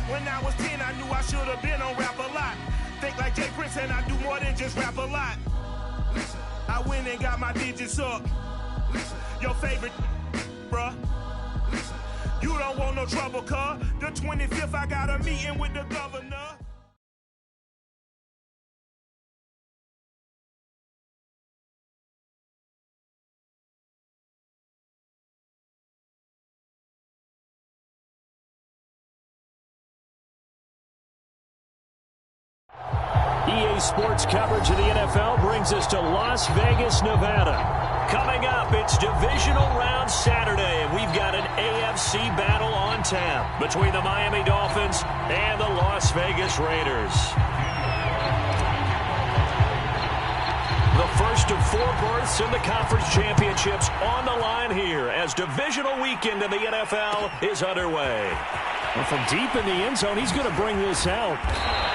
When I was 10, I knew I should have been on Rap a Lot. Think like Jay Prince and I do more than just rap a lot. I went and got my digits up. Your favorite, bruh. You don't want no trouble, cuz. The 25th, I got a meeting with the governor. EA Sports coverage of the NFL brings us to Las Vegas, Nevada. Coming up, it's Divisional Round Saturday, and we've got an AFC battle on tap between the Miami Dolphins and the Las Vegas Raiders. The first of 4 berths in the conference championships on the line here as divisional weekend in the NFL is underway. Well, from deep in the end zone, he's going to bring this out.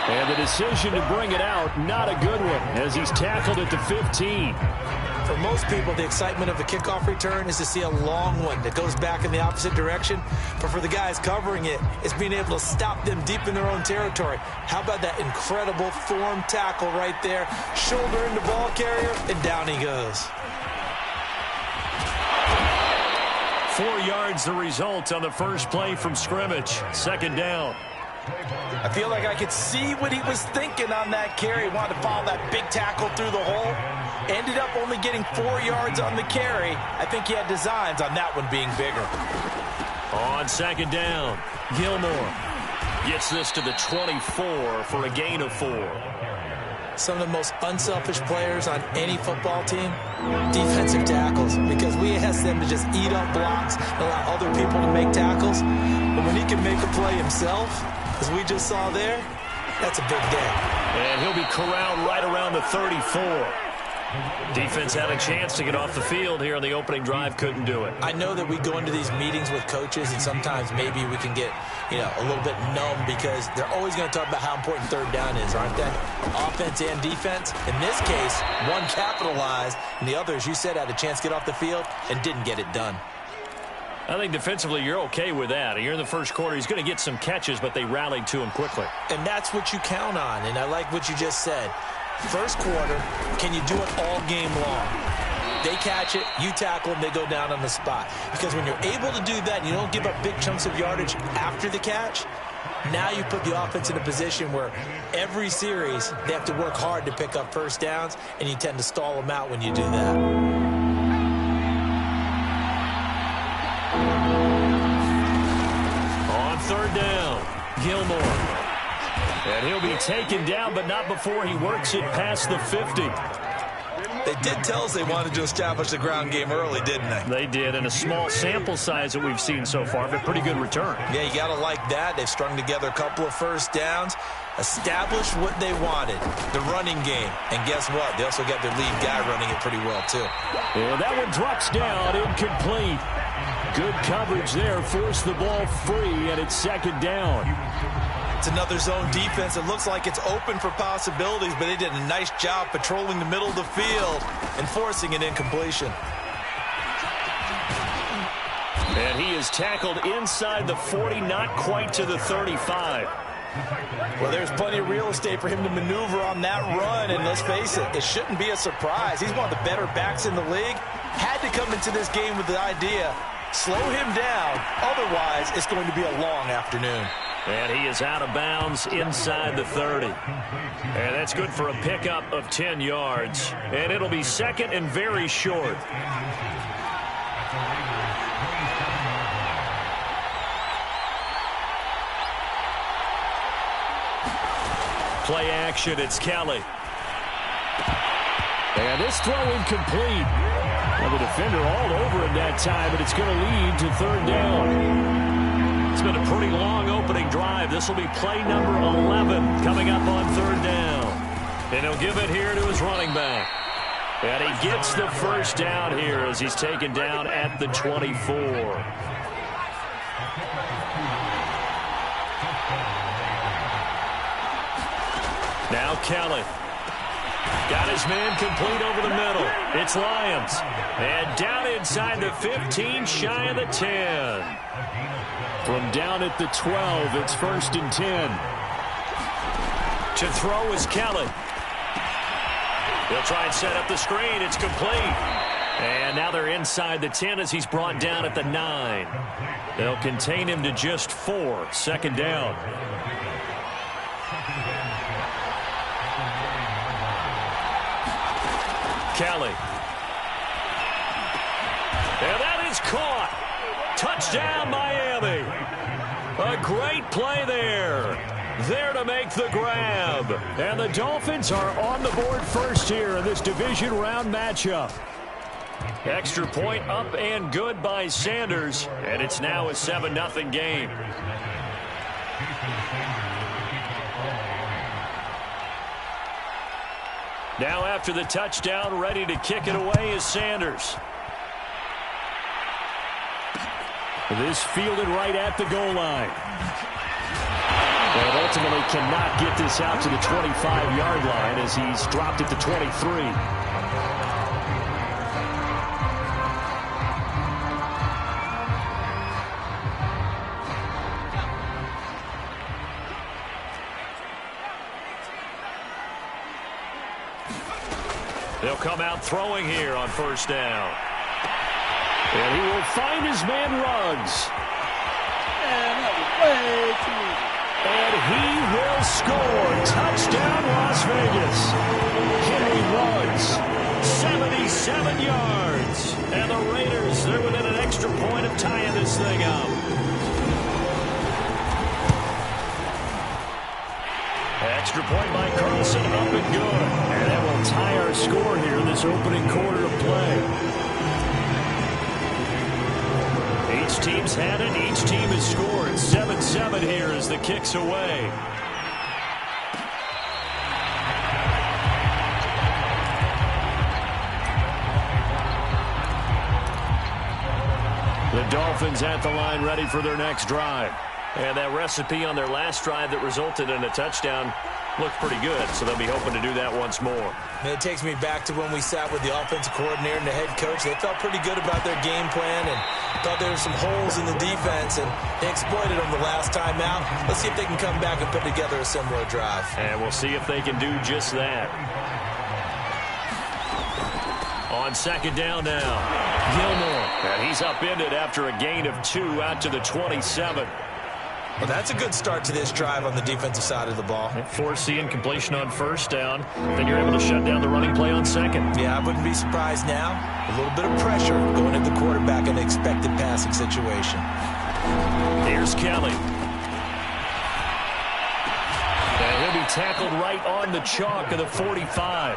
And the decision to bring it out, not a good one, as he's tackled at the 15. For most people, the excitement of a kickoff return is to see a long one that goes back in the opposite direction. But for the guys covering it, it's being able to stop them deep in their own territory. How about that incredible form tackle right there? Shoulder into ball carrier, and down he goes. 4 yards the result on the first play from scrimmage. Second down. I feel like I could see what he was thinking on that carry. He wanted to follow that big tackle through the hole. Ended up only getting 4 yards on the carry. I think he had designs on that one being bigger. On second down, Gilmore gets this to the 24 for a gain of 4. Some of the most unselfish players on any football team, defensive tackles, because we ask them to just eat up blocks and allow other people to make tackles. But when he can make a play himself, as we just saw there, that's a big day. And he'll be corralled right around the 34. Defense had a chance to get off the field here on the opening drive, couldn't do it. I know that we go into these meetings with coaches, and sometimes maybe we can get, a little bit numb because they're always going to talk about how important third down is, aren't they? Offense and defense. In this case, one capitalized, and the other, as you said, had a chance to get off the field and didn't get it done. I think defensively you're okay with that. You're in the first quarter. He's going to get some catches, but they rallied to him quickly. And that's what you count on, and I like what you just said. First quarter, can you do it all game long? They catch it, you tackle them, they go down on the spot. Because when you're able to do that and you don't give up big chunks of yardage after the catch, now you put the offense in a position where every series they have to work hard to pick up first downs, and you tend to stall them out when you do that. On third down, Gilmore. And he'll be taken down, but not before he works it past the 50. They did tell us they wanted to establish the ground game early, didn't they? They did, and a small sample size that we've seen so far, but pretty good return. Yeah, you got to like that. They've strung together a couple of first downs, established what they wanted, the running game. And guess what? They also got their lead guy running it pretty well, too. And that one drops down, incomplete. Good coverage there, forced the ball free, and it's second down. It's another zone defense. It looks like it's open for possibilities, but they did a nice job patrolling the middle of the field and forcing an incompletion. And he is tackled inside the 40, not quite to the 35. Well, there's plenty of real estate for him to maneuver on that run, and let's face it, it shouldn't be a surprise. He's one of the better backs in the league. Had to come into this game with the idea, slow him down, otherwise it's going to be a long afternoon. And he is out of bounds inside the 30. And that's good for a pickup of 10 yards. And it'll be second and very short. Play action, it's Kelly. And this throw incomplete. Well, the defender all over him that time, but it's going to lead to third down. It's been a pretty long opening drive. This will be play number 11 coming up on third down. And he'll give it here to his running back. And he gets the first down here as he's taken down at the 24. Now Kelly. Got his man complete over the middle. It's Lions. And down inside the 15, shy of the 10. From down at the 12, it's 1st and 10. To throw is Kelly. He'll try and set up the screen. It's complete. And now they're inside the 10 as he's brought down at the 9. They'll contain him to just 4. 2nd down. Kelly. And that is caught. Touchdown, Miami. A great play there. There to make the grab. And the Dolphins are on the board first here in this division round matchup. Extra point up and good by Sanders. And it's now a 7-0 game. Now after the touchdown, ready to kick it away is Sanders. This fielded right at the goal line. And ultimately cannot get this out to the 25-yard line as he's dropped at the 23. They'll come out throwing here on 1st down. And he will find his man Ruggs. And he will score. Touchdown, Las Vegas. Henry Ruggs, 77 yards. And the Raiders, they're within an extra point of tying this thing up. Extra point by Carlson, up and good. And that will tie our score here in this opening quarter of play. Each team's had it. Each team has scored. 7-7 here as the kick's away. The Dolphins at the line ready for their next drive. And that recipe on their last drive that resulted in a touchdown looked pretty good, so they'll be hoping to do that once more. And it takes me back to when we sat with the offensive coordinator and the head coach. They felt pretty good about their game plan and thought there were some holes in the defense, and they exploited them the last time out. Let's see if they can come back and put together a similar drive. And we'll see if they can do just that. On 2nd down now, Gilmore. And he's upended after a gain of 2 out to the 27. Well, that's a good start to this drive on the defensive side of the ball. Force the incompletion on 1st down. Then you're able to shut down the running play on 2nd. Yeah, I wouldn't be surprised now. A little bit of pressure going at the quarterback in an expected passing situation. Here's Kelly. And he'll be tackled right on the chalk of the 45.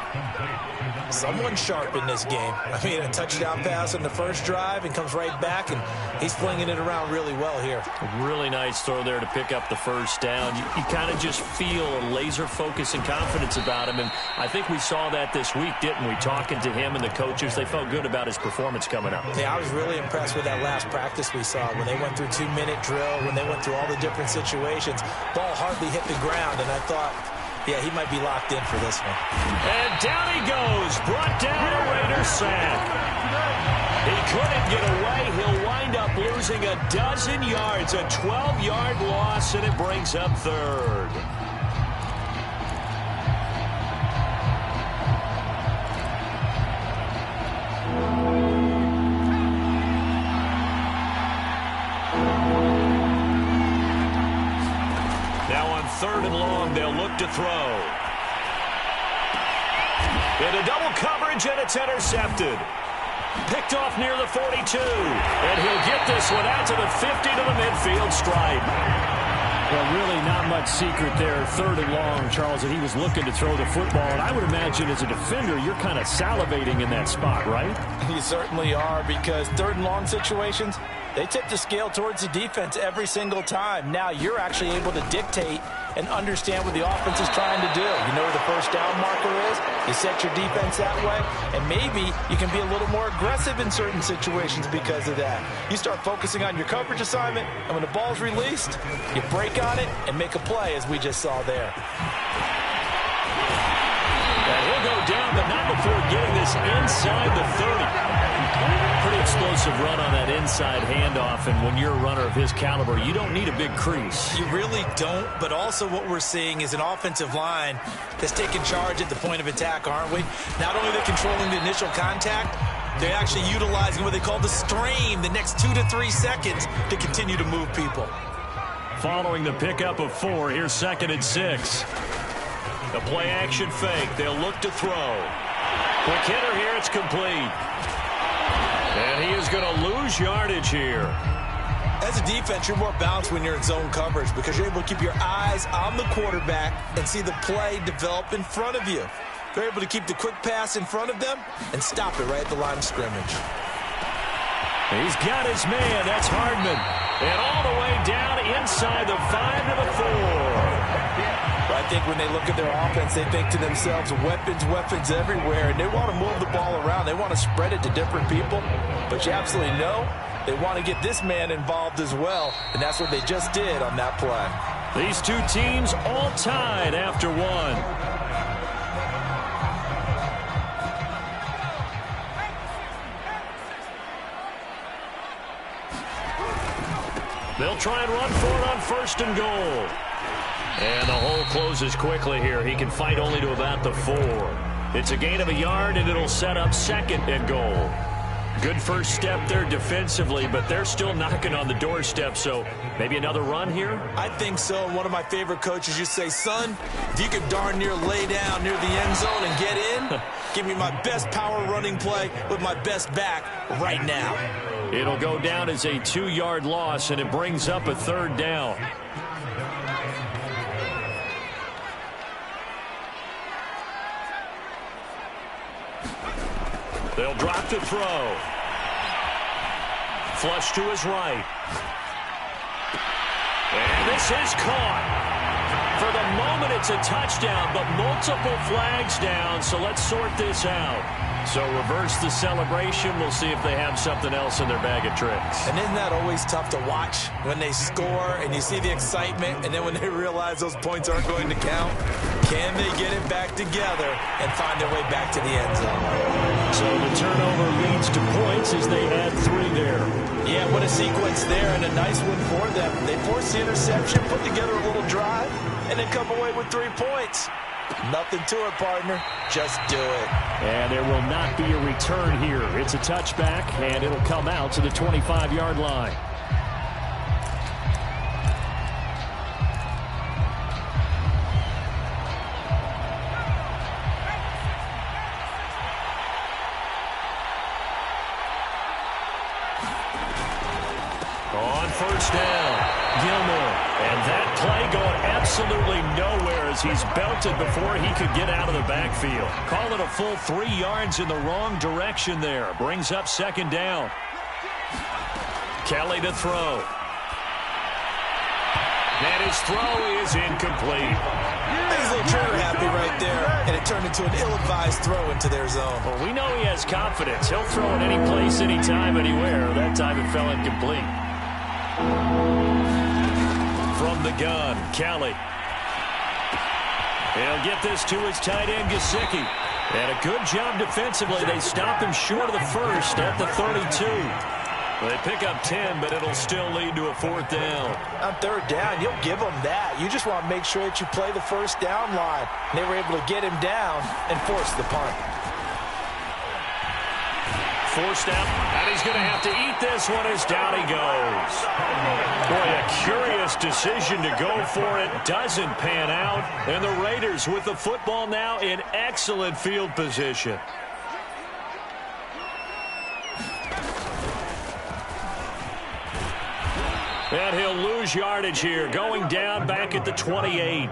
Someone sharp in this game. I mean, a touchdown pass on the first drive and comes right back, and he's flinging it around really well here. A really nice throw there to pick up the 1st down. You kind of just feel a laser focus and confidence about him, and I think we saw that this week, didn't we? Talking to him and the coaches, they felt good about his performance coming up. Yeah, I was really impressed with that last practice we saw when they went through 2-minute drill, when they went through all the different situations. Ball hardly hit the ground, and I thought, yeah, he might be locked in for this one. And down he goes. Brought down a Raider sack. He couldn't get away. He'll wind up losing a dozen yards. A 12-yard loss, and it brings up 3rd. Now on 3rd and long, they'll look to throw. Into double coverage, and it's intercepted. Picked off near the 42. And he'll get this one out to the 50 to the midfield stripe. Well, really not much secret there. 3rd and long, Charles, that he was looking to throw the football. And I would imagine as a defender, you're kind of salivating in that spot, right? You certainly are, because 3rd and long situations, they tip the scale towards the defense every single time. Now you're actually able to dictate and understand what the offense is trying to do. You know where the 1st down marker is. You set your defense that way, and maybe you can be a little more aggressive in certain situations because of that. You start focusing on your coverage assignment, and when the ball's released, you break on it and make a play, as we just saw there. And he'll go down, but not before getting this inside the 30. Pretty explosive run on that inside handoff, and when you're a runner of his caliber, you don't need a big crease. You really don't, but also what we're seeing is an offensive line that's taking charge at the point of attack, aren't we? Not only are they controlling the initial contact, they're actually utilizing what they call the stream, the next 2 to 3 seconds, to continue to move people. Following the pickup of 4, here's 2nd and 6. The play action fake. They'll look to throw. Quick hitter here. It's complete. And he is going to lose yardage here. As a defense, you're more balanced when you're in zone coverage because you're able to keep your eyes on the quarterback and see the play develop in front of you. They're able to keep the quick pass in front of them and stop it right at the line of scrimmage. He's got his man. That's Hardman. And all the way down inside the 5 to the 4. I think when they look at their offense, they think to themselves, weapons everywhere, and they want to move the ball around. They want to spread it to different people, but you absolutely know they want to get this man involved as well, and that's what they just did on that play. These two teams all tied after 1. They'll try and run for it on 1st and goal. And the hole closes quickly here. He can fight only to about the 4. It's a gain of a yard, and it'll set up 2nd and goal. Good first step there defensively, but they're still knocking on the doorstep, so maybe another run here? I think so. And one of my favorite coaches used to say, son, if you could darn near lay down near the end zone and get in, give me my best power running play with my best back right now. It'll go down as a 2-yard loss, and it brings up a 3rd down. They'll drop to throw. Flush to his right. And this is caught. For the moment, it's a touchdown, but multiple flags down, so let's sort this out. So reverse the celebration. We'll see if they have something else in their bag of tricks. And isn't that always tough to watch when they score and you see the excitement, and then when they realize those points aren't going to count? Can they get it back together and find their way back to the end zone? So the turnover leads to points as they had 3 there. Yeah, what a sequence there, and a nice one for them. They forced the interception, put together a little drive, and then come away with 3 points. Nothing to it, partner. Just do it. And there will not be a return here. It's a touchback, and it'll come out to the 25-yard line. On 1st down, Gilmore. And that play going absolutely nowhere as he's belted before he could get out of the backfield. Call it a full 3 yards in the wrong direction there. Brings up 2nd down. Kelly to throw. And his throw is incomplete. He's a little trigger happy right there, and it turned into an ill-advised throw into their zone. Well, we know he has confidence. He'll throw it any place, anytime, anywhere. That time it fell incomplete. From the gun, Kelly. He'll get this to his tight end, Gesicki. And a good job defensively. They stop him short of the 1st at the 32. They pick up 10, but it'll still lead to a 4th down. On 3rd down, you'll give them that. You just want to make sure that you play the 1st down line. And they were able to get him down and force the punt. Forced out, and he's going to have to eat this one as down he goes. Boy, a curious decision to go for it. Doesn't pan out. And the Raiders with the football now in excellent field position. And he'll lose yardage here, going down back at the 28.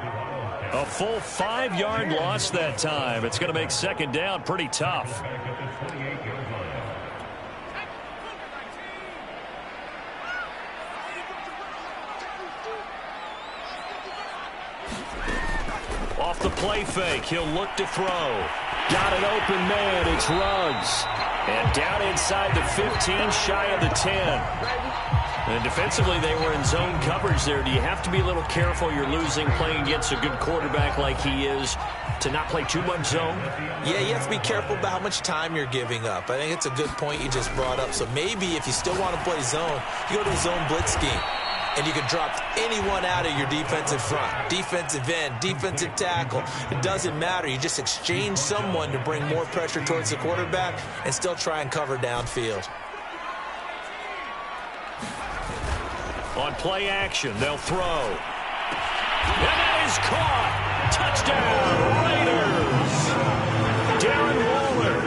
A full 5-yard loss that time. It's going to make 2nd down pretty tough. Off the play fake, he'll look to throw. Got an open man, it's Ruggs. And down inside the 15, shy of the 10. And defensively, they were in zone coverage there. Do you have to be a little careful? You're losing playing against a good quarterback like he is to not play too much zone? Yeah, you have to be careful about how much time you're giving up. I think it's a good point you just brought up. So maybe if you still want to play zone, you go to a zone blitz scheme. And you can drop anyone out of your defensive front. Defensive end, defensive tackle. It doesn't matter. You just exchange someone to bring more pressure towards the quarterback and still try and cover downfield. On play action, they'll throw. And that is caught. Touchdown, Raiders. Darren Waller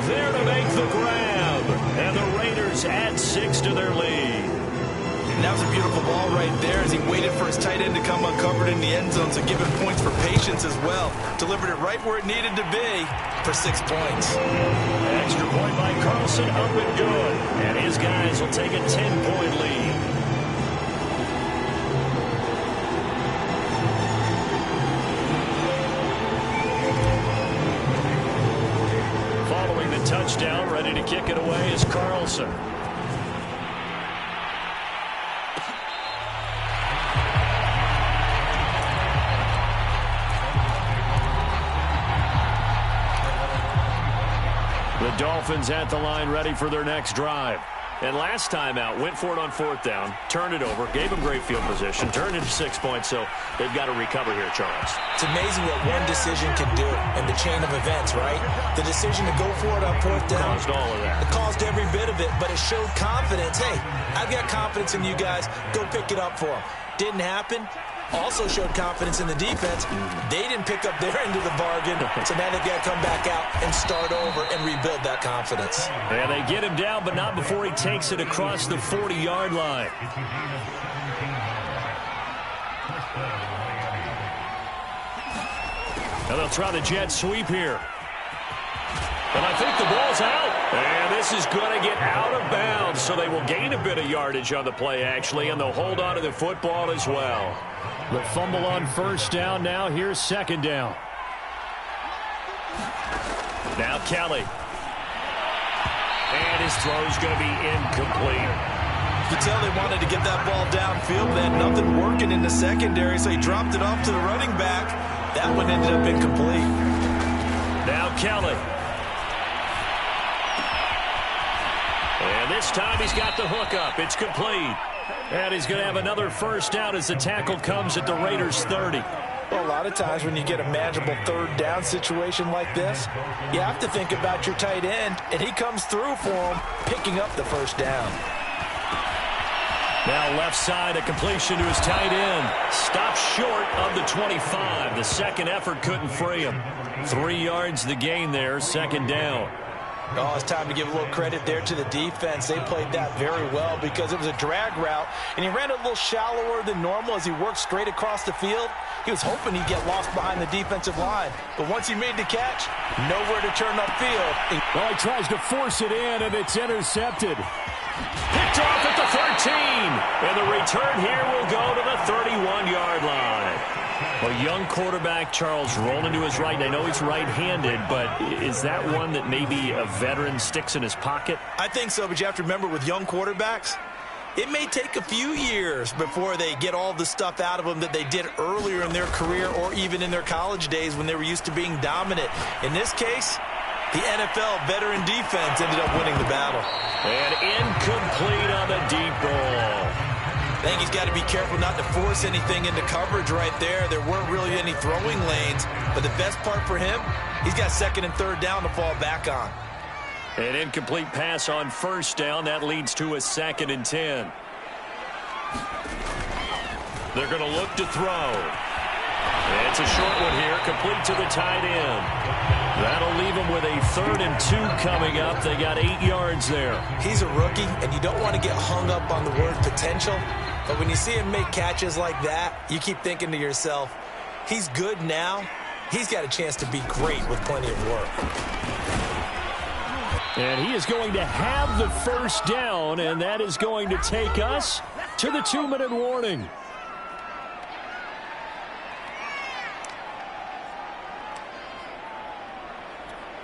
there to make the grab. And the Raiders add 6 to their lead. And that was a beautiful ball right there as he waited for his tight end to come uncovered in the end zone, so giving points for patience as well. Delivered it right where it needed to be for 6 points. Extra point by Carlson, up and good. And his guys will take a 10-point lead. Following the touchdown, ready to kick it away is Carlson. The Dolphins at the line ready for their next drive. And last time out, went for it on 4th down, turned it over, gave them great field position, turned into 6 points, so they've got to recover here, Charles. It's amazing what one decision can do in the chain of events, right? The decision to go for it on 4th down. Caused all of that. It caused every bit of it, but it showed confidence. Hey, I've got confidence in you guys. Go pick it up for them. Didn't happen. Also showed confidence in the defense. They didn't pick up their end of the bargain, so now they've got to come back out and start over and rebuild that confidence. Yeah, they get him down, but not before he takes it across the 40-yard line. Now they'll try the jet sweep here. And I think the ball's out. And this is going to get out of bounds, so they will gain a bit of yardage on the play, actually, and they'll hold on to the football as well. The fumble on 1st down. Now here's 2nd down. Now Kelly. And his throw's going to be incomplete. You could tell they wanted to get that ball downfield, but they had nothing working in the secondary, so he dropped it off to the running back. That one ended up incomplete. Now Kelly. And this time he's got the hook up. It's complete. And he's going to have another 1st down as the tackle comes at the Raiders' 30. Well, a lot of times when you get a manageable 3rd down situation like this, you have to think about your tight end, and he comes through for him, picking up the 1st down. Now left side, a completion to his tight end. Stopped short of the 25. The second effort couldn't free him. 3 yards the gain there, 2nd down. Oh, it's time to give a little credit there to the defense. They played that very well because it was a drag route, and he ran a little shallower than normal as he worked straight across the field. He was hoping he'd get lost behind the defensive line, but once he made the catch, nowhere to turn upfield. Well, he tries to force it in, and it's intercepted. Picked off at the 13, and the return here will go to the 31-yard line. A young quarterback, Charles, rolling to his right. I know he's right-handed, but is that one that maybe a veteran sticks in his pocket? I think so, but you have to remember with young quarterbacks, it may take a few years before they get all the stuff out of them that they did earlier in their career or even in their college days when they were used to being dominant. In this case, the NFL veteran defense ended up winning the battle. And incomplete on the deep ball. I think he's got to be careful not to force anything into coverage right there. There weren't really any throwing lanes, but the best part for him, he's got 2nd and 3rd down to fall back on. An incomplete pass on 1st down. That leads to a 2nd and 10. They're going to look to throw. It's a short one here, complete to the tight end. That'll leave them with a 3rd and 2 coming up. They got 8 yards there. He's a rookie, and you don't want to get hung up on the word potential. But when you see him make catches like that, you keep thinking to yourself, he's good now. He's got a chance to be great with plenty of work. And he is going to have the 1st down, and that is going to take us to the 2-minute warning.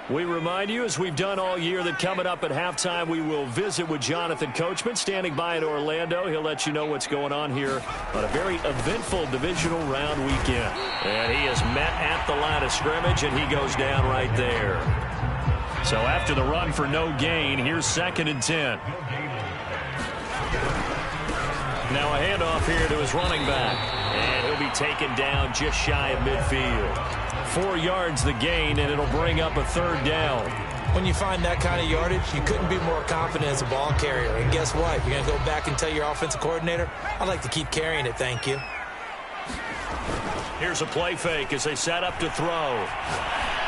We remind you, as we've done all year, that coming up at halftime, we will visit with Jonathan Coachman, standing by in Orlando. He'll let you know what's going on here on a very eventful divisional round weekend. And he is met at the line of scrimmage, and he goes down right there. So after the run for no gain, here's 2nd and 10. Now a handoff here to his running back. And he'll be taken down just shy of midfield. 4 yards the gain, and it'll bring up a 3rd down. When you find that kind of yardage, you couldn't be more confident as a ball carrier. And guess what? You're going to go back and tell your offensive coordinator, I'd like to keep carrying it, thank you. Here's a play fake as they set up to throw.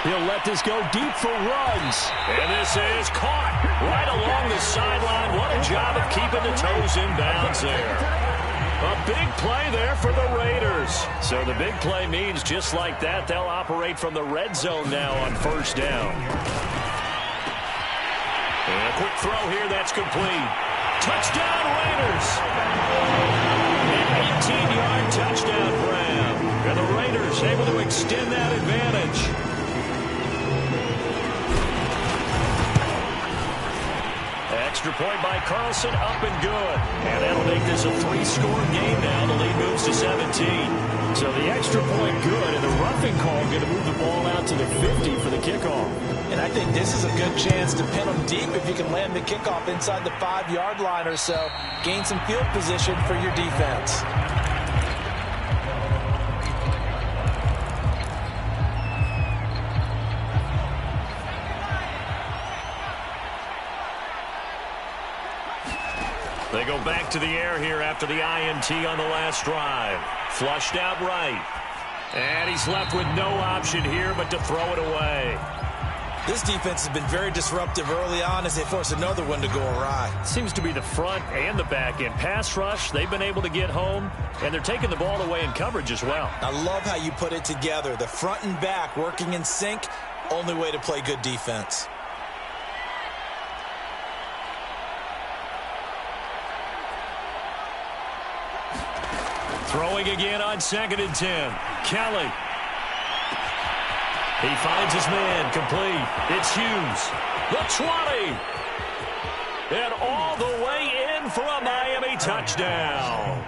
He'll let this go deep for runs. And this is caught right along the sideline. What a job of keeping the toes in bounds there. A big play there for the Raiders. So the big play means just like that, they'll operate from the red zone now on 1st down. And a quick throw here, that's complete. Touchdown, Raiders. An 18-yard touchdown grab. And the Raiders able to extend that advantage. Extra point by Carlson, up and good. And that'll make this a 3-score game now. The lead moves to 17. So the extra point good, and the roughing call going to move the ball out to the 50 for the kickoff. And I think this is a good chance to pin them deep if you can land the kickoff inside the 5-yard line or so. Gain some field position for your defense. They go back to the air here after the INT on the last drive. Flushed out right. And he's left with no option here but to throw it away. This defense has been very disruptive early on as they force another one to go awry. Seems to be the front and the back end. Pass rush, they've been able to get home, and they're taking the ball away in coverage as well. I love how you put it together. The front and back working in sync, only way to play good defense. Throwing again on 2nd and 10. Kelly. He finds his man, complete. It's Hughes. The 20. And all the way in for a Miami touchdown.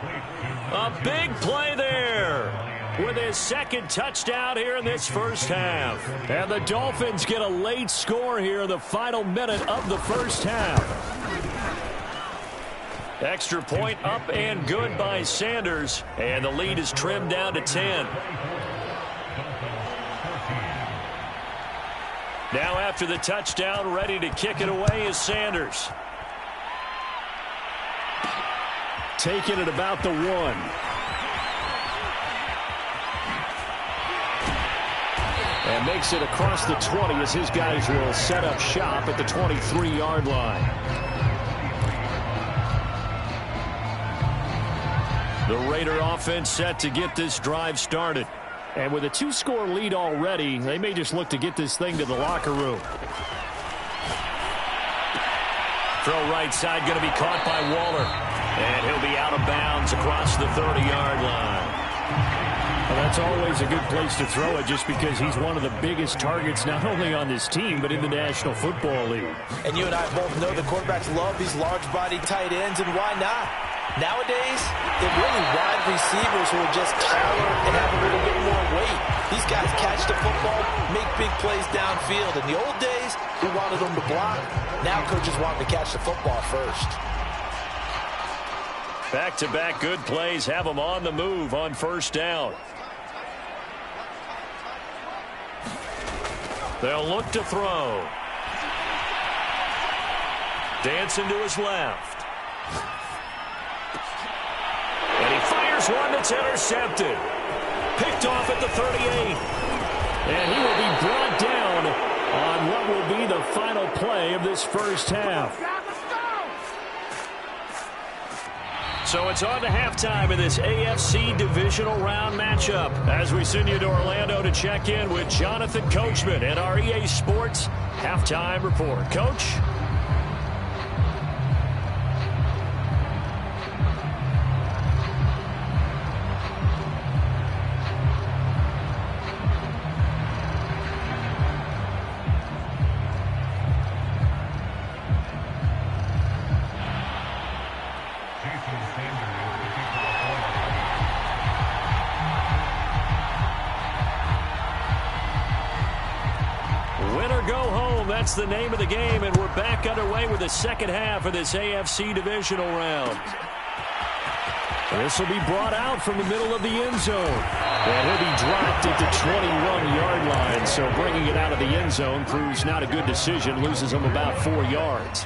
A big play there with his 2nd touchdown here in this first half. And the Dolphins get a late score here in the final minute of the first half. Extra point up and good by Sanders. And the lead is trimmed down to 10. Now after the touchdown, ready to kick it away is Sanders. Taking it about the 1. And makes it across the 20 as his guys will set up shop at the 23-yard line. The Raider offense set to get this drive started. And with a 2-score lead already, they may just look to get this thing to the locker room. Throw right side going to be caught by Waller. And he'll be out of bounds across the 30-yard line. Well, that's always a good place to throw it just because he's one of the biggest targets not only on this team but in the National Football League. And you and I both know the quarterbacks love these large-bodied tight ends, and why not? Nowadays, they're really wide receivers who are just taller and have a little bit more weight. These guys catch the football, make big plays downfield. In the old days, we wanted them to block. Now coaches want them to catch the football first. Back-to-back good plays have them on the move on 1st down. They'll look to throw. Dancing to his left. And he fires one that's intercepted. Picked off at the 38. And he will be brought down on what will be the final play of this first half. So it's on to halftime in this AFC divisional round matchup as we send you to Orlando to check in with Jonathan Coachman at our EA Sports Halftime Report. Coach? go home. That's the name of the game, and we're back underway with the second half of this AFC divisional round. This will be brought out from the middle of the end zone. And he'll be dropped at the 21-yard line, so bringing it out of the end zone proves not a good decision, loses him about 4 yards.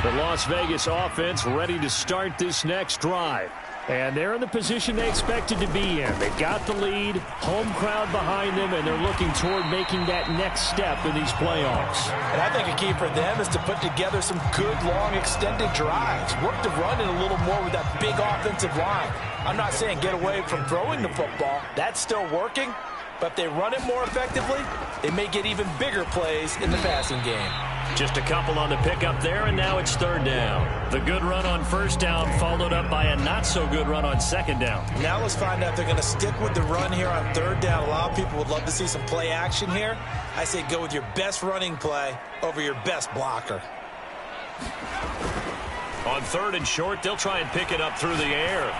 The Las Vegas offense ready to start this next drive. And they're in the position they expected to be in. They've got the lead, home crowd behind them, and they're looking toward making that next step in these playoffs. And I think a key for them is to put together some good, long, extended drives. Work the run in a little more with that big offensive line. I'm not saying get away from throwing the football. That's still working. But if they run it more effectively, they may get even bigger plays in the passing game. Just a couple on the pickup there, and now it's third down. The good run on first down followed up by a not-so-good run on second down. Now let's find out if they're going to stick with the run here on third down. A lot of people would love to see some play action here. I say go with your best running play over your best blocker. On third and short, they'll try and pick it up through the air.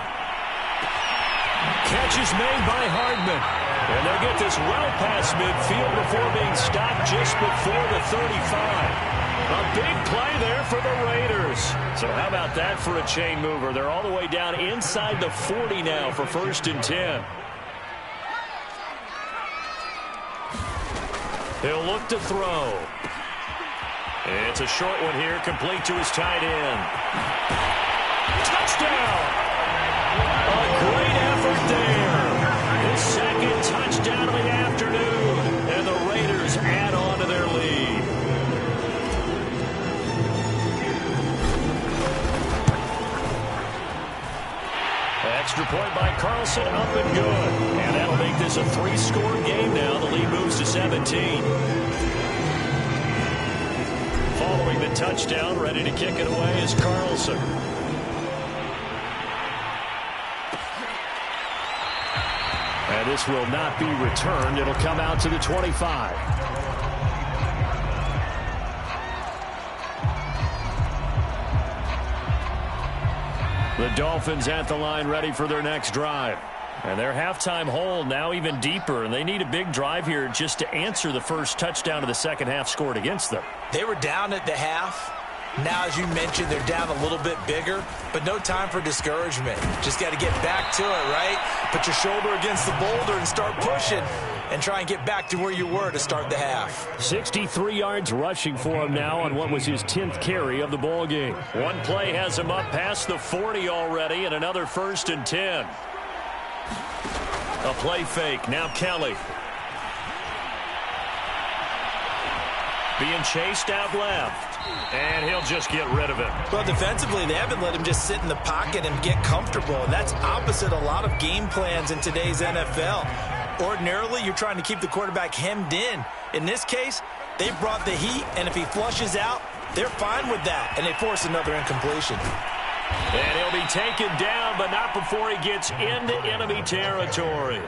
Catch is made by Hardman. And they'll get this well past midfield before being stopped just before the 35. A big play there for the Raiders. So how about that for a chain mover? They're all the way down inside the 40 now for 1st and 10. He'll look to throw. It's a short one here, complete to his tight end. Touchdown! A great effort there. His second touchdown of the afternoon, and the Raiders add on to their lead. Extra point by Carlson, up and good. And that'll make this a 3-score game now. The lead moves to 17. Following the touchdown, ready to kick it away is Carlson. And this will not be returned. It'll come out to the 25. The Dolphins at the line ready for their next drive. And their halftime hole now even deeper, and they need a big drive here just to answer the first touchdown of the second half scored against them. They were down at the half. Now, as you mentioned, they're down a little bit bigger, but no time for discouragement. Just got to get back to it, right? Put your shoulder against the boulder and start pushing and try and get back to where you were to start the half. 63 yards rushing for him now on what was his 10th carry of the ball game. One play has him up past the 40 already, and another 1st and 10. A play fake. Now Kelly. Being chased out left. And he'll just get rid of it. Well, defensively, they haven't let him just sit in the pocket and get comfortable. And that's opposite a lot of game plans in today's NFL. Ordinarily, you're trying to keep the quarterback hemmed in. In this case, they brought the heat, and if he flushes out, they're fine with that. And they force another incompletion. And he'll be taken down, but not before he gets into enemy territory.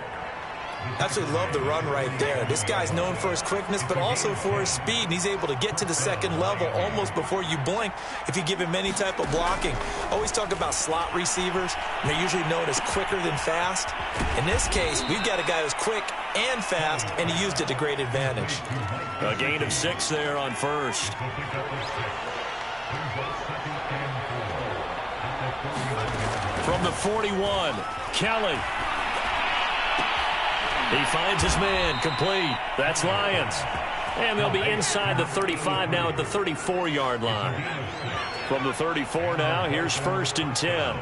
Absolutely love the run right there. This guy's known for his quickness, but also for his speed. And he's able to get to the second level almost before you blink if you give him any type of blocking. Always talk about slot receivers, and they're usually known as quicker than fast. In this case, we've got a guy who's quick and fast, and he used it to great advantage. A gain of 6 there on first. From the 41, Kelly. He finds his man, complete. That's Lions. And they'll be inside the 35 now at the 34-yard line. From the 34 now, here's 1st and 10.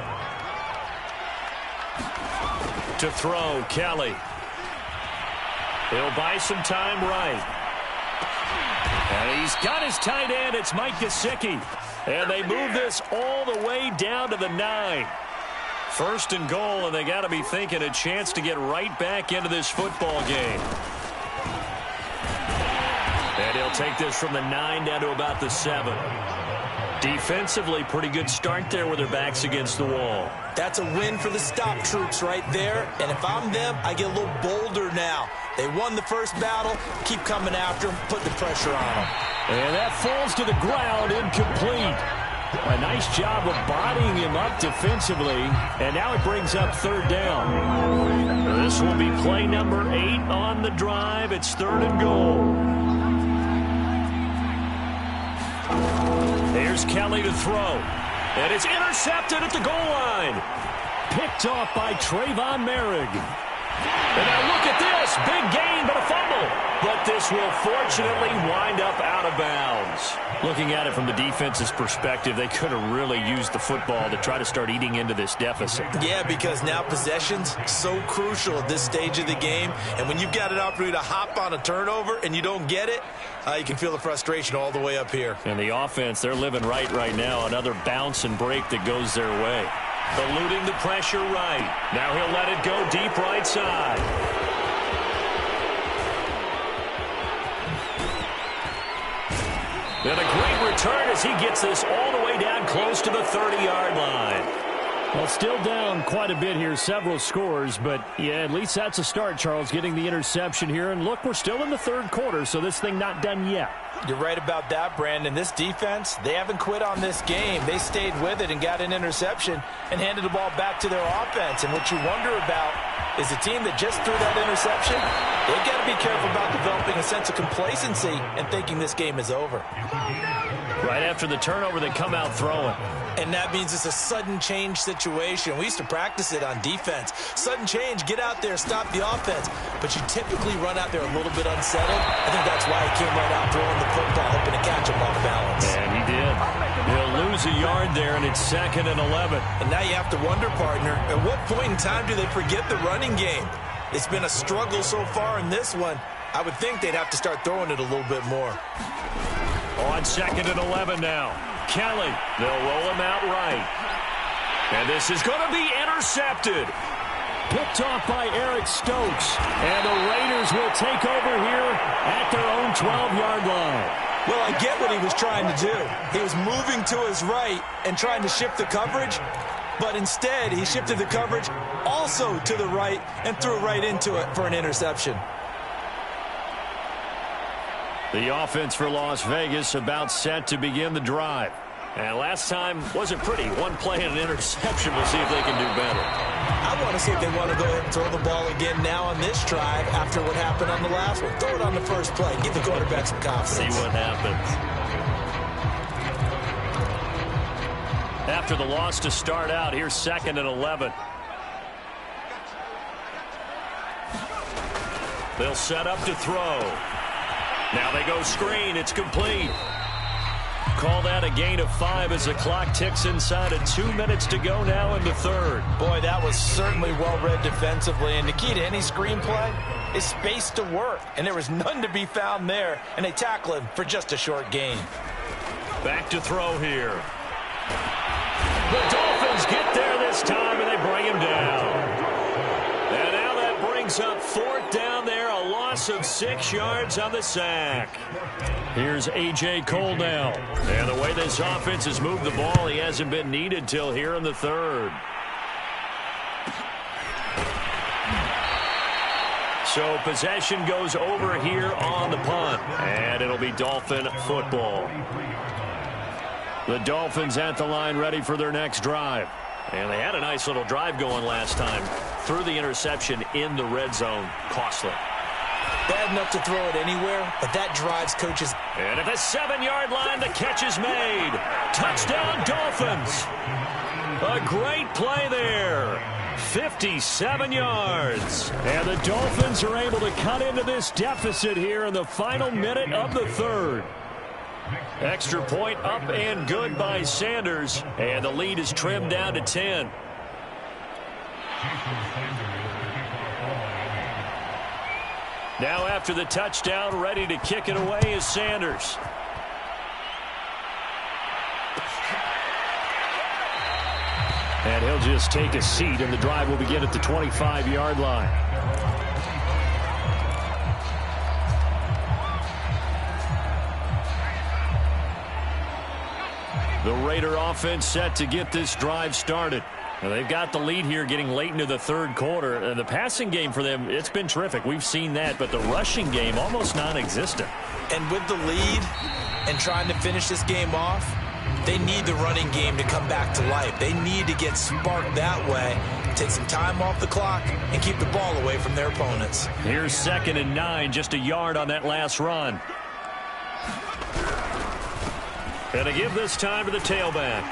To throw, Kelly. He'll buy some time right. And he's got his tight end. It's Mike Gesicki. And they move this all the way down to the 9. 1st and goal, and they got to be thinking a chance to get right back into this football game. And he'll take this from the 9 down to about the 7. Defensively, pretty good start there with their backs against the wall. That's a win for the stop troops right there. And if I'm them, I get a little bolder now. They won the first battle. Keep coming after them. Put the pressure on them. And that falls to the ground, incomplete. A nice job of bodying him up defensively, and now it brings up 3rd down. This will be play number 8 on the drive. It's 3rd and goal. Here's Kelly to throw. And it's intercepted at the goal line. Picked off by Trayvon Merrick. And now look at this. Big gain, but a fumble. But this will fortunately wind up out of bounds. Looking at it from the defense's perspective, they could have really used the football to try to start eating into this deficit. Yeah, because now possession's so crucial at this stage of the game. And when you've got an opportunity to hop on a turnover and you don't get it, you can feel the frustration all the way up here. And the offense, they're living right now. Another bounce and break that goes their way. Eluding the pressure right. Now he'll let it go deep right side. And a great return as he gets this all the way down close to the 30-yard line. Well, still down quite a bit here, several scores, but yeah, at least that's a start, Charles, getting the interception here. And look, we're still in the third quarter, so this thing not done yet. You're right about that, Brandon. This defense, they haven't quit on this game. They stayed with it and got an interception and handed the ball back to their offense. And what you wonder about is a team that just threw that interception, they've got to be careful about developing a sense of complacency and thinking this game is over. Right after the turnover, they come out throwing. And that means it's a sudden change situation. We used to practice it on defense. Sudden change, get out there, stop the offense. But you typically run out there a little bit unsettled. I think that's why he came right out throwing the football, hoping to catch him off balance. And he did. He'll lose a yard there, and it's 2nd and 11. And now you have to wonder, partner, at what point in time do they forget the running game? It's been a struggle so far in this one. I would think they'd have to start throwing it a little bit more. On 2nd and 11 now. Kelly, they'll roll him out right. And this is going to be intercepted. Picked off by Eric Stokes. And the Raiders will take over here at their own 12-yard line. Well, I get what he was trying to do. He was moving to his right and trying to shift the coverage. But instead, he shifted the coverage also to the right and threw right into it for an interception. The offense for Las Vegas about set to begin the drive. And last time wasn't pretty. One play and an interception. We'll see if they can do better. I want to see if they want to go ahead and throw the ball again now on this drive after what happened on the last one. Throw it on the first play. Give the quarterback some confidence. See what happens. After the loss to start out, here's 2nd and 11. They'll set up to throw. Now they go screen. It's complete. Call that a gain of 5 as the clock ticks inside of 2 minutes to go now in the third. Boy, that was certainly well-read defensively. And the key to any screenplay is space to work. And there was none to be found there. And they tackle him for just a short gain. Back to throw here. The Dolphins get there this time, and they bring him down. And now that brings up 4th down there, a loss of 6 yards on the sack. Here's A.J. Cole now. And the way this offense has moved the ball, he hasn't been needed till here in the third. So possession goes over here on the punt. And it'll be Dolphin football. The Dolphins at the line ready for their next drive. And they had a nice little drive going last time. Threw the interception in the red zone. Costly. Bad enough to throw it anywhere, but that drives coaches. And at the 7-yard line, the catch is made. Touchdown, Dolphins. A great play there. 57 yards. And the Dolphins are able to cut into this deficit here in the final minute of the third. Extra point up and good by Sanders. And the lead is trimmed down to 10. Now after the touchdown, ready to kick it away is Sanders. And he'll just take a seat, and the drive will begin at the 25-yard line. The Raider offense set to get this drive started. Now they've got the lead here getting late into the third quarter. The passing game for them, it's been terrific. We've seen that, but the rushing game almost non-existent. And with the lead and trying to finish this game off, they need the running game to come back to life. They need to get sparked that way, take some time off the clock, and keep the ball away from their opponents. Here's 2nd and 9, just a yard on that last run. And to give this time to the tailback.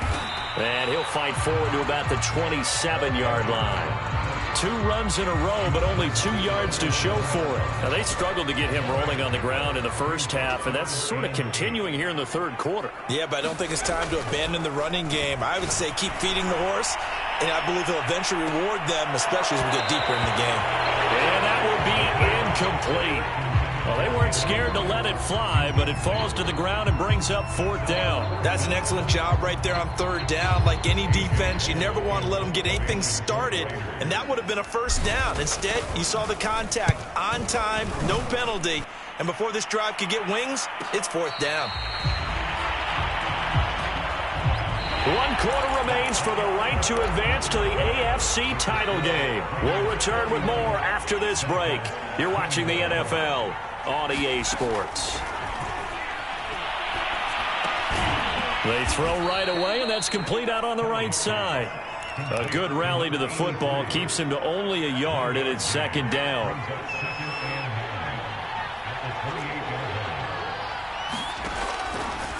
And he'll fight forward to about the 27-yard line. 2 runs in a row, but only 2 yards to show for it. Now, they struggled to get him rolling on the ground in the first half, and that's sort of continuing here in the third quarter. Yeah, but I don't think it's time to abandon the running game. I would say keep feeding the horse, and I believe he'll eventually reward them, especially as we get deeper in the game. And that will be incomplete. Well, they weren't scared to let it fly, but it falls to the ground and brings up 4th down. That's an excellent job right there on 3rd down. Like any defense, you never want to let them get anything started, and that would have been a 1st down. Instead, you saw the contact on time, no penalty, and before this drive could get wings, it's 4th down. 1 quarter remains for the right to advance to the AFC title game. We'll return with more after this break. You're watching the NFL on EA Sports. They throw right away, and that's complete out on the right side. A good rally to the football keeps him to only a yard, and it's 2nd down.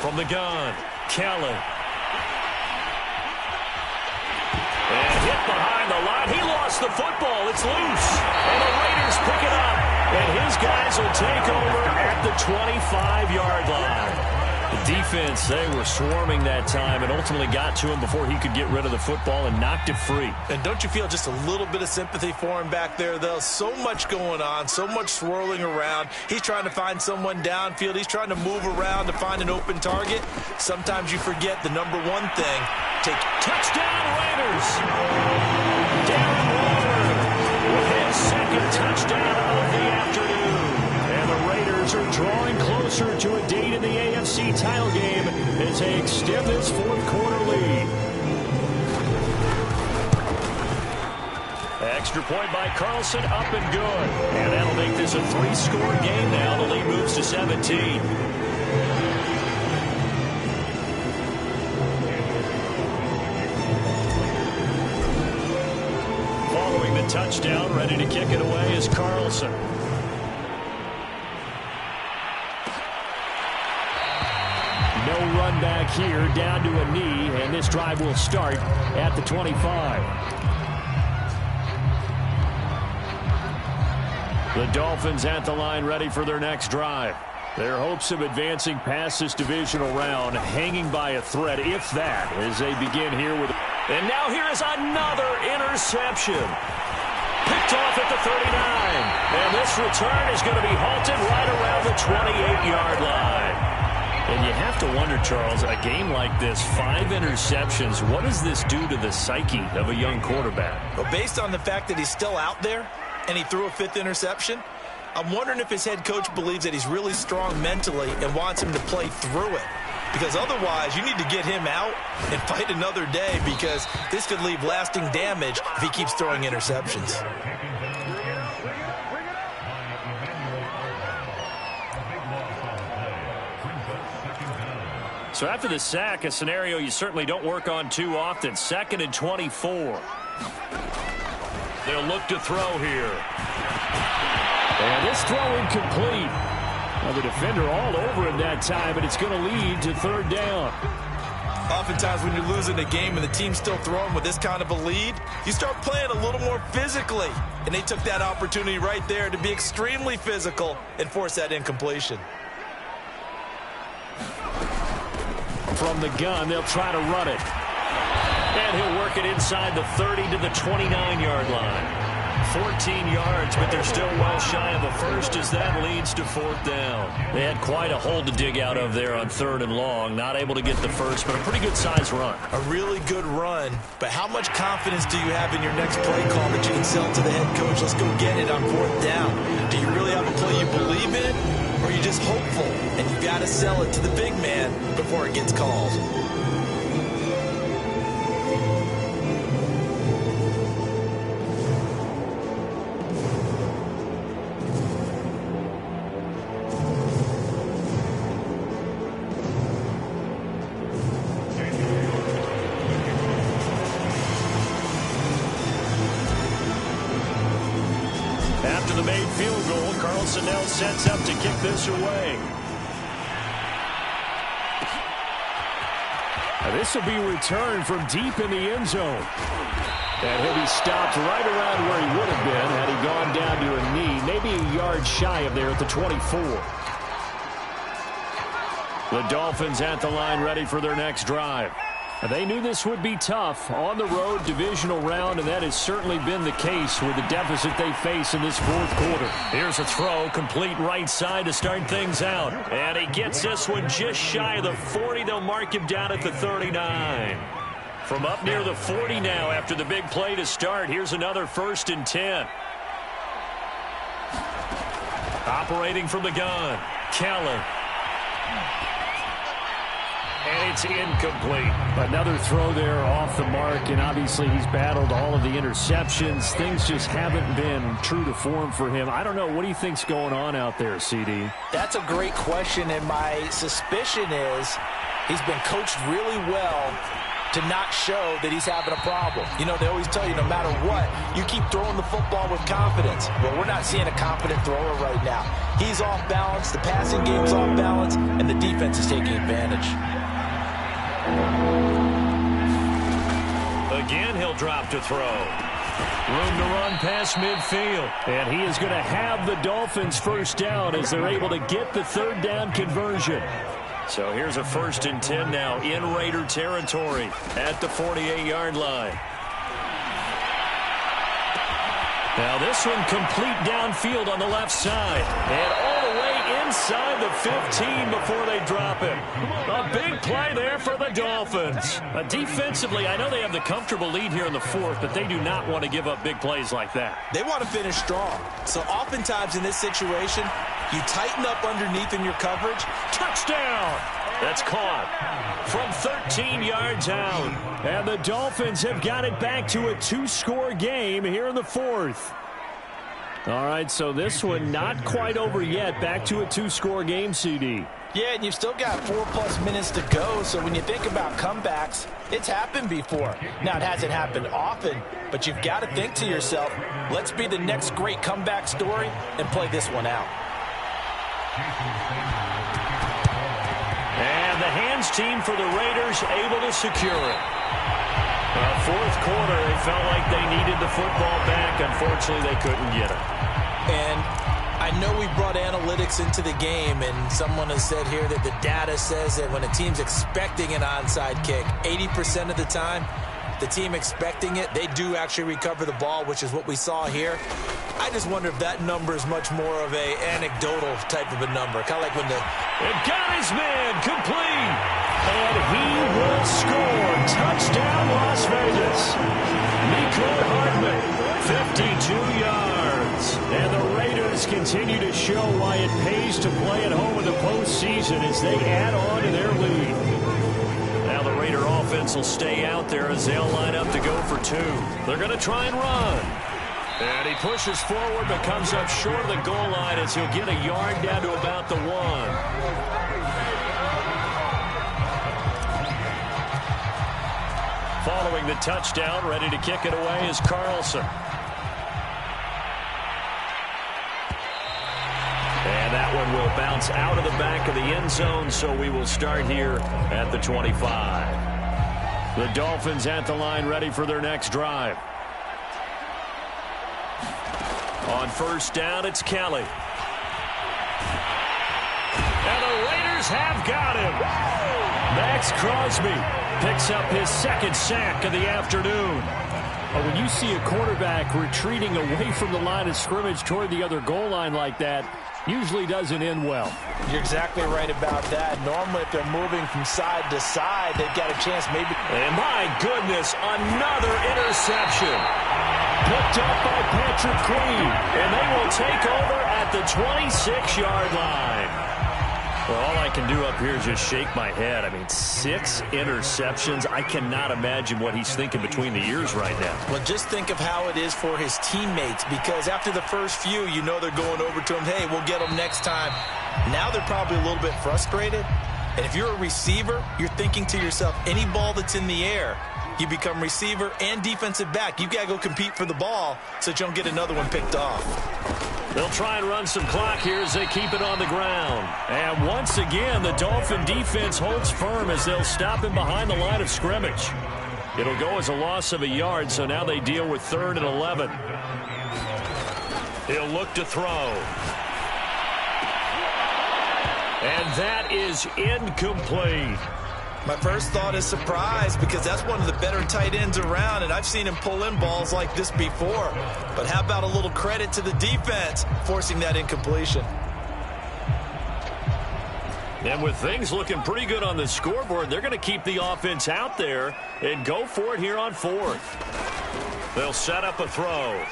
From the gun, Kelly. And hit behind the line. He lost the football. It's loose. And the Raiders pick it up. And his guys will take over at the 25-yard line. The defense, they were swarming that time and ultimately got to him before he could get rid of the football and knocked it free. And don't you feel just a little bit of sympathy for him back there, though? So much going on, so much swirling around. He's trying to find someone downfield. He's trying to move around to find an open target. Sometimes you forget the number one thing. Touchdown, Raiders! Darren Waller with his 2nd touchdown of the afternoon. And the Raiders are drawing closer to a date in the AFC title game as they extend this 4th quarter lead. Extra point by Carlson, up and good. And that'll make this a 3-score game now. The lead moves to 17. Following the touchdown, ready to kick it away is Carlson. No run back here, down to a knee, and this drive will start at the 25. The Dolphins at the line, ready for their next drive. Their hopes of advancing past this divisional round hanging by a thread, if that, as they begin here with... And now here is another interception. Picked off at the 39. And this return is going to be halted right around the 28-yard line. And you have to wonder, Charles, a game like this, 5 interceptions, what does this do to the psyche of a young quarterback? Well, based on the fact that he's still out there and he threw a 5th interception, I'm wondering if his head coach believes that he's really strong mentally and wants him to play through it. Because otherwise, you need to get him out and fight another day, because this could leave lasting damage if he keeps throwing interceptions. So after the sack, a scenario you certainly don't work on too often. 2nd and 24. They'll look to throw here. And this throw incomplete. Now the defender all over him that time, but it's going to lead to 3rd down. Oftentimes when you're losing a game and the team's still throwing with this kind of a lead, you start playing a little more physically. And they took that opportunity right there to be extremely physical and force that incompletion. From the gun, they'll try to run it. And he'll work it inside the 30 to the 29-yard line. 14 yards, but they're still well shy of a first as that leads to 4th down. They had quite a hole to dig out of there on 3rd and long. Not able to get the first, but a pretty good-sized run. A really good run, but how much confidence do you have in your next play call that you can sell to the head coach? Let's go get it on 4th down. Do you really have a play you believe in, or are you just hopeful and you got to sell it to the big man before it gets called? The made field goal, Carlson now sets up to kick this away. This will be returned from deep in the end zone. And he'll be stopped right around where he would have been had he gone down to a knee, maybe a yard shy of there at the 24. The Dolphins at the line ready for their next drive. They knew this would be tough on the road divisional round, and that has certainly been the case with the deficit they face in this fourth quarter. Here's a throw, complete right side to start things out. And he gets this one just shy of the 40. They'll mark him down at the 39. From up near the 40 now after the big play to start. Here's another 1st and 10. Operating from the gun, Keller. And it's incomplete. Another throw there off the mark, and obviously he's battled all of the interceptions. Things just haven't been true to form for him. I don't know. What do you think's going on out there, CD? That's a great question, and my suspicion is he's been coached really well to not show that he's having a problem. You know, they always tell you no matter what, you keep throwing the football with confidence. Well, we're not seeing a confident thrower right now. He's off balance, the passing game's off balance, and the defense is taking advantage. Again, he'll drop to throw. Room to run past midfield. And he is going to have the Dolphins first down as they're able to get the third down conversion. So here's a 1st and 10 now in Raider territory at the 48-yard line. Now this one complete downfield on the left side. And all the way inside the 15 before they drop him. A big play there for the Dolphins. Defensively, I know they have the comfortable lead here in the fourth, but they do not want to give up big plays like that. They want to finish strong. So oftentimes in this situation, you tighten up underneath in your coverage. Touchdown! That's caught from 13 yards out. And the Dolphins have got it back to a 2-score game here in the fourth. All right, so this one not quite over yet. Back to a 2-score game, CD. Yeah, and you've still got 4+ minutes to go, so when you think about comebacks, it's happened before. Now, it hasn't happened often, but you've got to think to yourself, let's be the next great comeback story and play this one out. And the hands team for the Raiders able to secure it. Fourth quarter, they felt like they needed the football back. Unfortunately, they couldn't get it. And I know we brought analytics into the game, and someone has said here that the data says that when a team's expecting an onside kick, 80% of the time, the team expecting it, they do actually recover the ball, which is what we saw here. I just wonder if that number is much more of a anecdotal type of a number. Kind of like when the... It got his man complete. And he will score. Touchdown, Las Vegas. Mecole Hardman, 52 yards. And the Raiders continue to show why it pays to play at home in the postseason as they add on to their lead. Now the Raider offense will stay out there as they'll line up to go for 2. They're going to try and run. And he pushes forward but comes up short of the goal line as he'll get a yard down to about the 1. Following the touchdown, ready to kick it away is Carlson. And that one will bounce out of the back of the end zone, so we will start here at the 25. The Dolphins at the line ready for their next drive. On first down, it's Kelly. And the Raiders have got him. Max Crosby picks up his 2nd sack of the afternoon. When you see a quarterback retreating away from the line of scrimmage toward the other goal line like that, usually doesn't end well. You're exactly right about that. Normally, if they're moving from side to side, they've got a chance maybe. And my goodness, another interception. Picked up by Patrick Queen. And they will take over at the 26-yard line. Well, all I can do up here is just shake my head. I mean, 6 interceptions. I cannot imagine what he's thinking between the ears right now. Well, just think of how it is for his teammates, because after the first few, you know they're going over to him, hey, we'll get him next time. Now they're probably a little bit frustrated. And if you're a receiver, you're thinking to yourself, any ball that's in the air, you become receiver and defensive back. You've got to go compete for the ball so that you don't get another one picked off. They'll try and run some clock here as they keep it on the ground. And once again, the Dolphin defense holds firm as they'll stop him behind the line of scrimmage. It'll go as a loss of a yard, so now they deal with 3rd and 11. He'll look to throw. And that is incomplete. My first thought is surprise because that's one of the better tight ends around, and I've seen him pull in balls like this before. But how about a little credit to the defense forcing that incompletion? And with things looking pretty good on the scoreboard, they're going to keep the offense out there and go for it here on 4th. They'll set up a throw.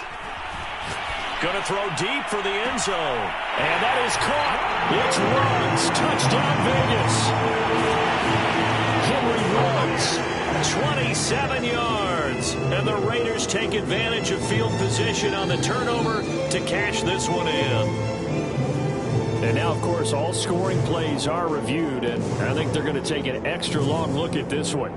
Going to throw deep for the end zone. And that is caught. It's runs. Touchdown, Vegas. Henry runs 27 yards. And the Raiders take advantage of field position on the turnover to cash this one in. And now, of course, all scoring plays are reviewed, and I think they're going to take an extra long look at this one.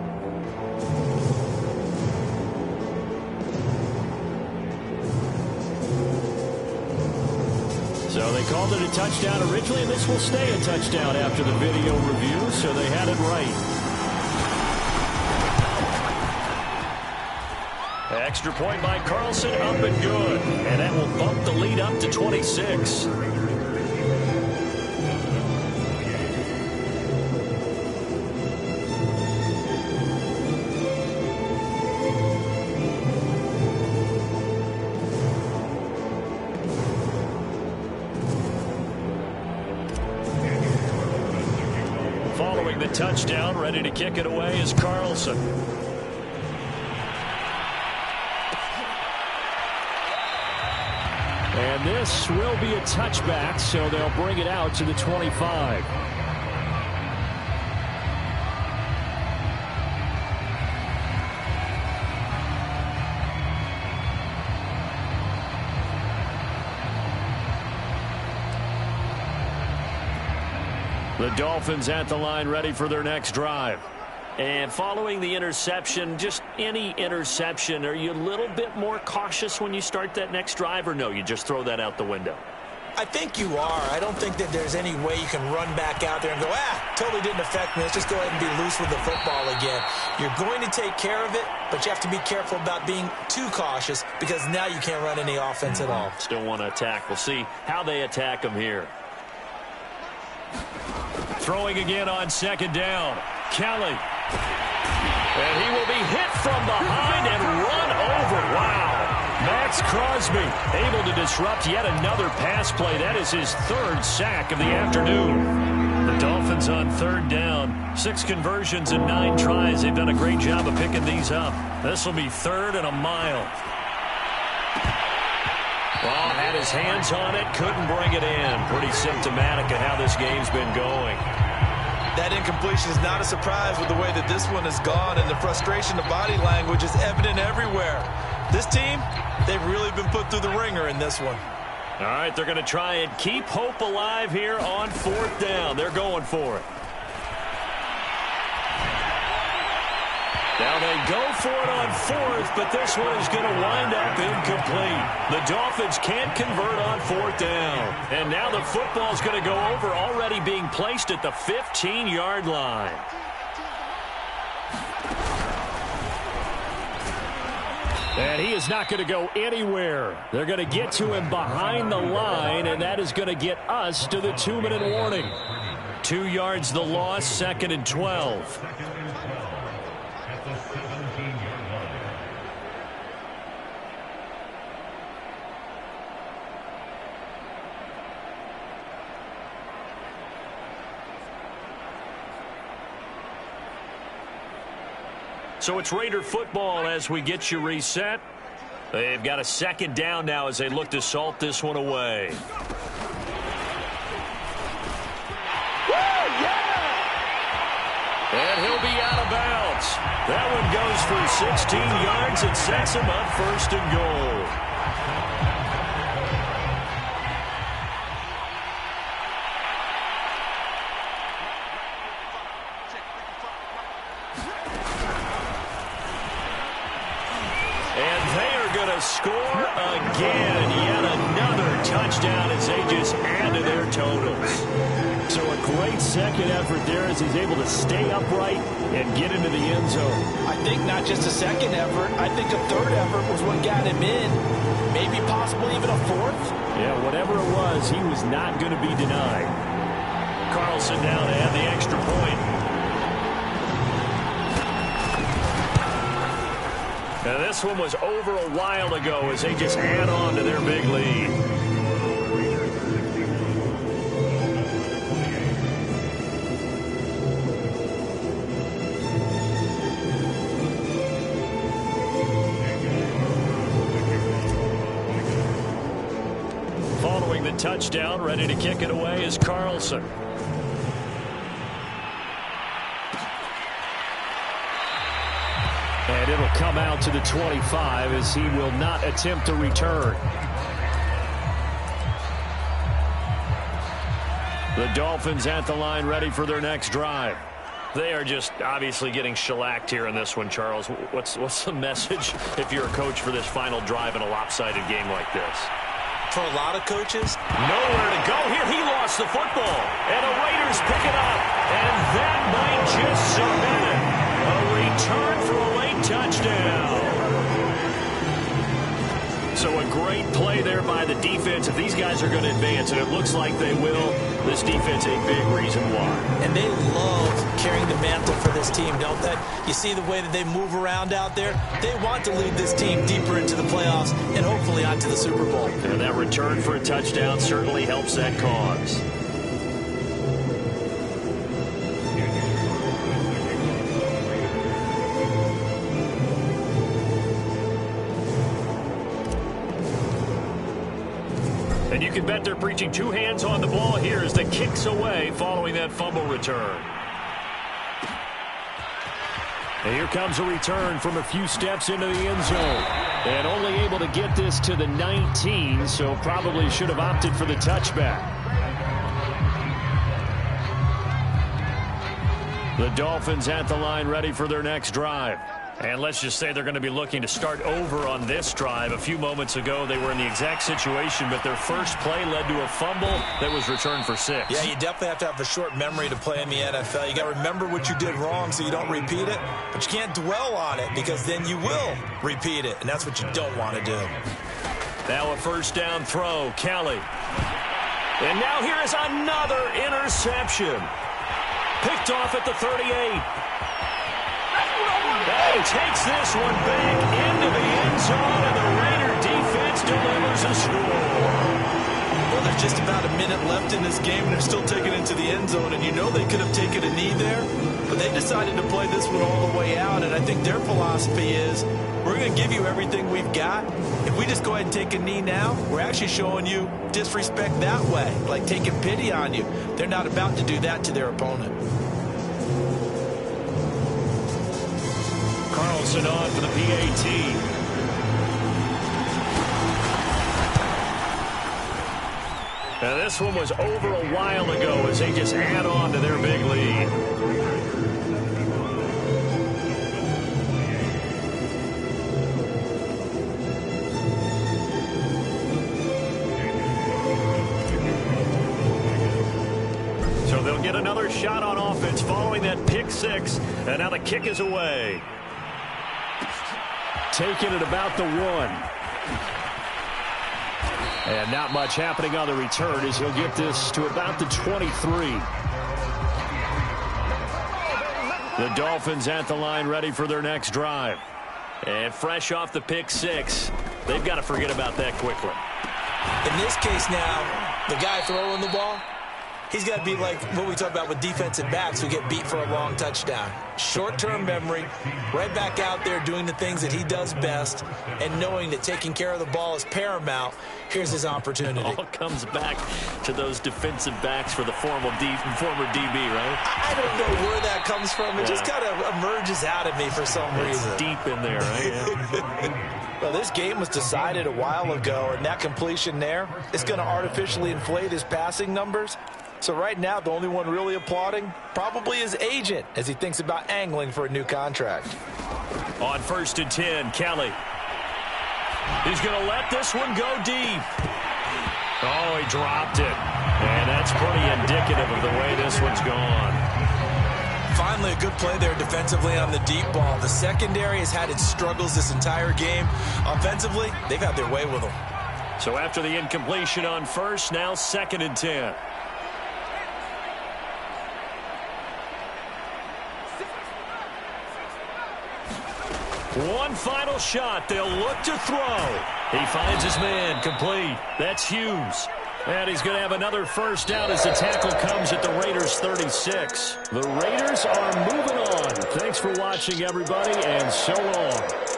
So they called it a touchdown originally, and this will stay a touchdown after the video review, so they had it right. Extra point by Carlson, up and good. And that will bump the lead up to 26. Following the touchdown, ready to kick it away is Carlson. And this will be a touchback, so they'll bring it out to the 25. The Dolphins at the line, ready for their next drive. And following the interception, just any interception, are you a little bit more cautious when you start that next drive, or no, you just throw that out the window? I think you are. I don't think that there's any way you can run back out there and go, totally didn't affect me. Let's just go ahead and be loose with the football again. You're going to take care of it, but you have to be careful about being too cautious because now you can't run any offense at all. Still want to attack. We'll see how they attack them here. Throwing again on second down. Kelly. And he will be hit from behind and run over. Wow. Max Crosby able to disrupt yet another pass play. That is his 3rd sack of the afternoon. The Dolphins on 3rd down. 6 conversions and 9 tries. They've done a great job of picking these up. This will be 3rd and a mile. Well, had his hands on it, couldn't bring it in. Pretty symptomatic of how this game's been going. That incompletion is not a surprise with the way that this one has gone, and the frustration of body language is evident everywhere. This team, they've really been put through the ringer in this one. All right, they're going to try and keep hope alive here on 4th down. They're going for it. Now they go for it on 4th, but this one is going to wind up incomplete. The Dolphins can't convert on 4th down. And now the football's going to go over, already being placed at the 15-yard line. And he is not going to go anywhere. They're going to get to him behind the line, and that is going to get us to the 2-minute warning. 2 yards the loss, 2nd and 12. So it's Raider football as we get you reset. They've got a 2nd down now as they look to salt this one away. And he'll be out of bounds. That one goes for 16 yards and sets him up 1st and goal. Score again. Yet another touchdown first down as they just add to their totals. So a great second effort there as he's able to stay upright and get into the end zone. I think not just a second effort. I think a third effort was what got him in. Maybe possibly even a fourth. Yeah, whatever it was, he was not going to be denied. Carlson down to add the extra point. Now this one was over a while ago as they just add on to their big lead. Following the touchdown, ready to kick it away is Carlson. And it'll come out to the 25 as he will not attempt to return. The Dolphins at the line ready for their next drive. They are just obviously getting shellacked here in this one, Charles. What's the message if you're a coach for this final drive in a lopsided game like this? For a lot of coaches, nowhere to go here. He lost the football. And the Raiders pick it up. And that might just cement it. A return for a late touchdown. So a great play there by the defense. If these guys are going to advance, and it looks like they will, this defense a big reason why. And they love carrying the mantle for this team, don't they? You see the way that they move around out there? They want to lead this team deeper into the playoffs and hopefully onto the Super Bowl. And that return for a touchdown certainly helps that cause. And you can bet they're preaching two hands on the ball here as the kick's away following that fumble return. And here comes a return from a few steps into the end zone. And only able to get this to the 19, so probably should have opted for the touchback. The Dolphins at the line ready for their next drive. And let's just say they're going to be looking to start over on this drive. A few moments ago, they were in the exact situation, but their first play led to a fumble that was returned for 6. Yeah, you definitely have to have a short memory to play in the NFL. You got to remember what you did wrong so you don't repeat it, but you can't dwell on it because then you will repeat it, and that's what you don't want to do. Now a first down throw, Kelly. And now here is another interception. Picked off at the 38. And he takes this one back into the end zone, and the Raider defense delivers a score. Well, there's just about a minute left in this game, and they're still taking it into the end zone, and you know they could have taken a knee there, but they decided to play this one all the way out, and I think their philosophy is we're going to give you everything we've got. If we just go ahead and take a knee now, we're actually showing you disrespect that way, like taking pity on you. They're not about to do that to their opponent. Carlson on for the PAT. Now this one was over a while ago as they just add on to their big lead. So they'll get another shot on offense following that pick 6, and now the kick is away. Taken at about the 1. And not much happening on the return as he'll get this to about the 23. The Dolphins at the line ready for their next drive. And fresh off the pick 6, they've got to forget about that quickly. In this case now, the guy throwing the ball, he's got to be like what we talk about with defensive backs who get beat for a long touchdown. Short-term memory, right back out there doing the things that he does best, and knowing that taking care of the ball is paramount. Here's his opportunity. It all comes back to those defensive backs for the former DB, right? I don't know where that comes from. It just kind of emerges out of me for some reason. Deep in there, right? Yeah. Well, this game was decided a while ago, and that completion there is going to artificially inflate his passing numbers. So right now, the only one really applauding probably his agent as he thinks about angling for a new contract. On 1st and 10, Kelly. He's going to let this one go deep. Oh, he dropped it. And that's pretty indicative of the way this one's gone. Finally, a good play there defensively on the deep ball. The secondary has had its struggles this entire game. Offensively, they've had their way with them. So after the incompletion on first, now 2nd and 10. One final shot. They'll look to throw. He finds his man, complete. That's Hughes. And he's going to have another first down as the tackle comes at the Raiders' 36. The Raiders are moving on. Thanks for watching, everybody, and so long.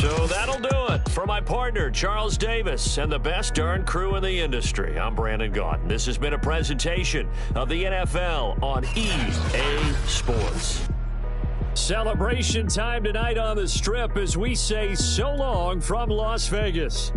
So that'll do it. For my partner, Charles Davis, and the best darn crew in the industry, I'm Brandon Gaudin. This has been a presentation of the NFL on EA Sports. Celebration time tonight on the Strip as we say so long from Las Vegas.